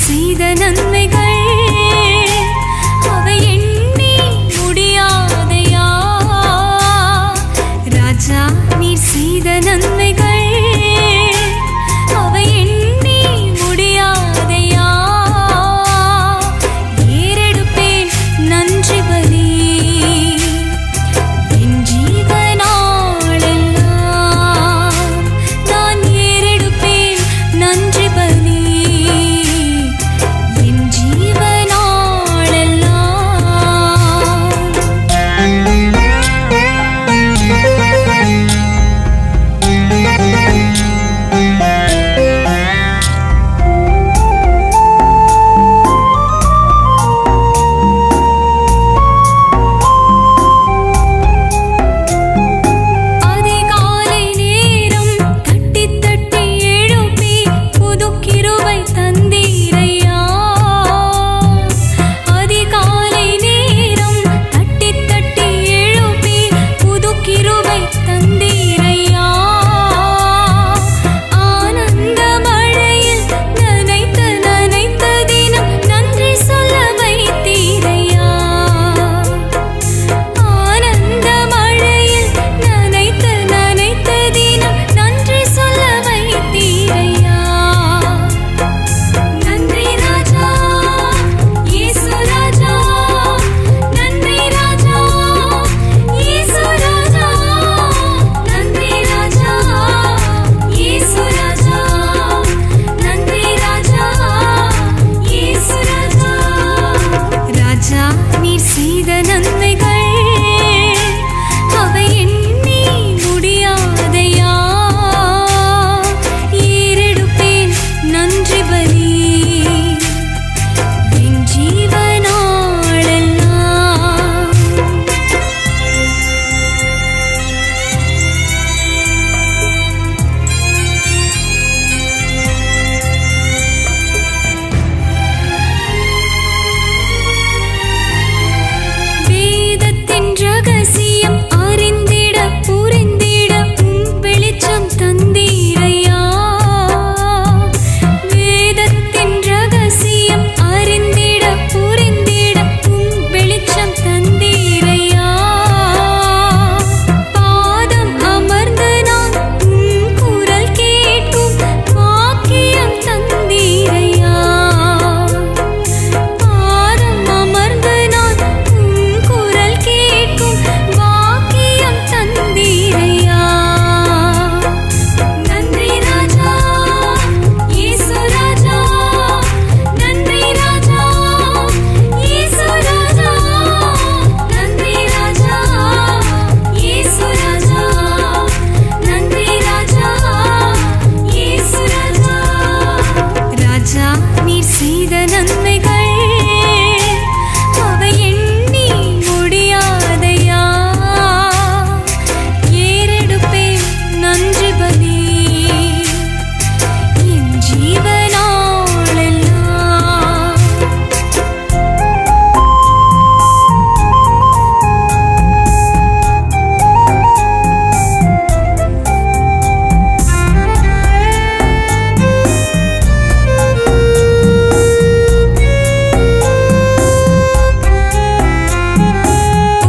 செய்த நன்மைகள் அவை எண்ணி முடியாதையா. ராஜா நீர் செய்த நன்மைகள் அவை எண்ணி முடியாதையா. ஏறெடுப்பேன் நன்றி பலி என் ஜீவனாளெல்லாம். நான் ஏறெடுப்பேன் நன்றி பலி என் ஜீவனாளெல்லாம். அதிகாலை நேரம் தட்டி தட்டி எழுப்பி புது கிருபை தந்தீரையா. அதிகாலை நேரம் தட்டி தட்டி எழுப்பி புது கிருபை தந்தீரையா. ஆனந்த மழையில் நனைத்த நனைத்த தினம் நன்றி சொல்ல வைத்தீரையா. ஆனந்த மழையில் நனைத்த நனைத்த தினம் நன்றி சொல்ல வைத்தீரையா. நன்றி ராஜா இயேசு ராஜா. நன்றி ராஜா இயேசு ராஜா. நன்றி ராஜா இயேசு ராஜா. நன்றி ராஜா இயேசு ராஜா. ராஜா நீர் செய்த நன்மைகள் அவை எண்ணி முடியாதையா. ஏறெடுப்பேன் நன்றி பலி என் ஜீவனாளெல்லாம். வேதத்தின் ரகசியம் அறிந்திட புரிந்திட உம் வெளிச்சம் தந்தீரையா. வேதத்தின் ரகசியம் அறிந்திட புரிந்திட உம் வெளிச்சம் தந்தீரையா. பாதம் அமர்ந்து நான் உம் குரல் கேட்கும் வாக்கியம் தந்தீரையா. பாதம் அமர்ந்து நான் உம் குரல் கேட்கும் வாக்கியம் தந்தீரையா. நன்றி ராஜா இயேசு ராஜா. நன்றி ராஜா இயேசு ராஜா. நன்றி ராஜா இயேசு ராஜா. நன்றி ராஜா இயேசு ராஜா. ராஜா நீர் செய்த நன்மைகள் அவை எண்ணி முடியாதையா. ஏறெடுப்பேன் நன்றி பலி என் ஜீவனாளெல்லாம்.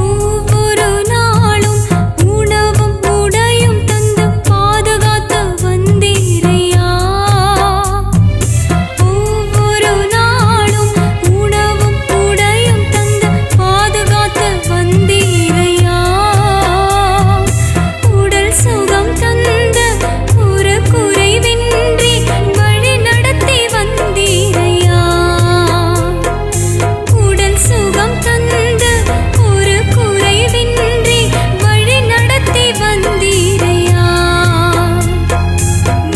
ஒவ்வொரு நாளும் உணவும் உடையும் தந்து பாதுகாத்து வந்தீரையா. ஒவ்வொரு நாளும் உணவும் உடையும் தந்து பாதுகாத்து வந்தீரையா. உடல் சுகம் தந்து ஒரு குறைவின்றி வழி நடத்தி வந்தீரையா. உடல் சுகம் தந்து ஒரு குறைவின்றி வழி நடத்தி வந்தீரையா.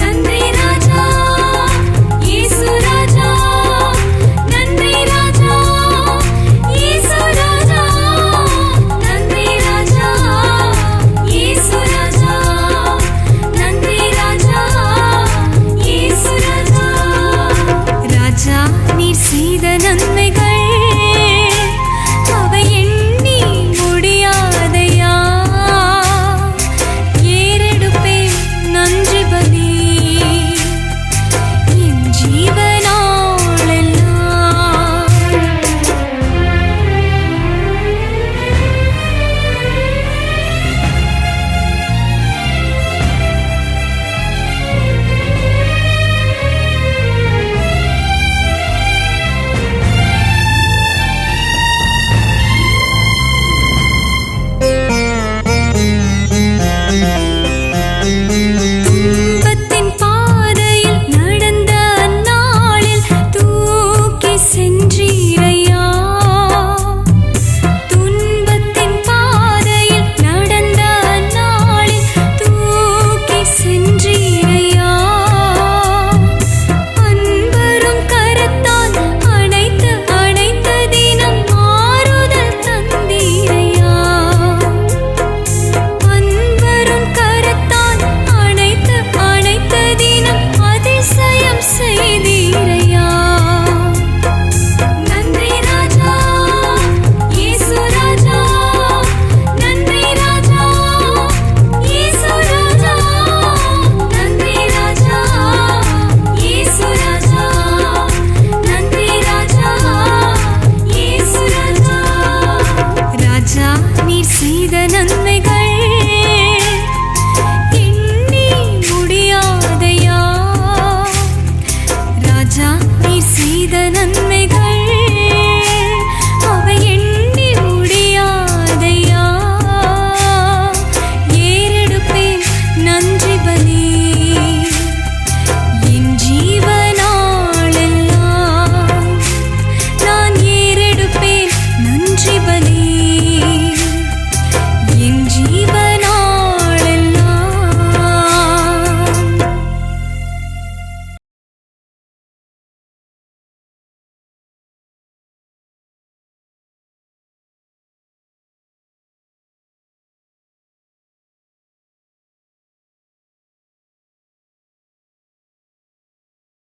நன்றி ராஜா இயேசு ராஜா. நன்றி ராஜா இயேசு ராஜா. நன்றி ராஜா இயேசு ராஜா. நன்றி ராஜா இயேசு ராஜா. ராஜா நீர் செய்த நன்மை